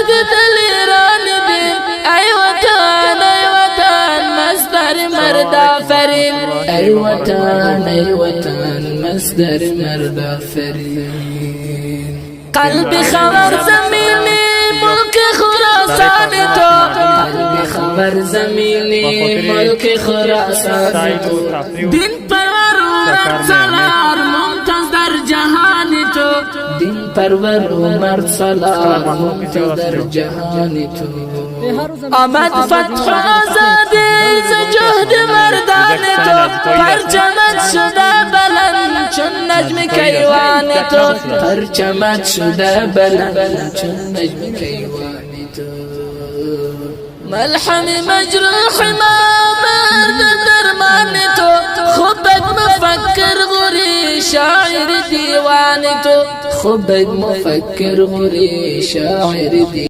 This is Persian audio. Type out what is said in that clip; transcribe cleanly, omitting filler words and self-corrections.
دلیران دین ای وطن مصدر مرد آفرین ای وطن مصدر مرد آفرین قلب خبر زمینی ملک خراسان تو قلب خبر زمینی ملک خراسان تو دین پرور مرد سالار ممتاز در جهان تو دین پرور مرد سالار ممتاز در جهان تو آمد فتح آزادی ز جهد مردان تو پرچمت شده بلند چون نجم کیوان تو پرچمت شده بلند چون نجم کیوان تو ملحم مجروح ما مرد درمان تو خوبت مفکر غری شاعر دیوان تو خوبت مفکر غری شاعر دیوان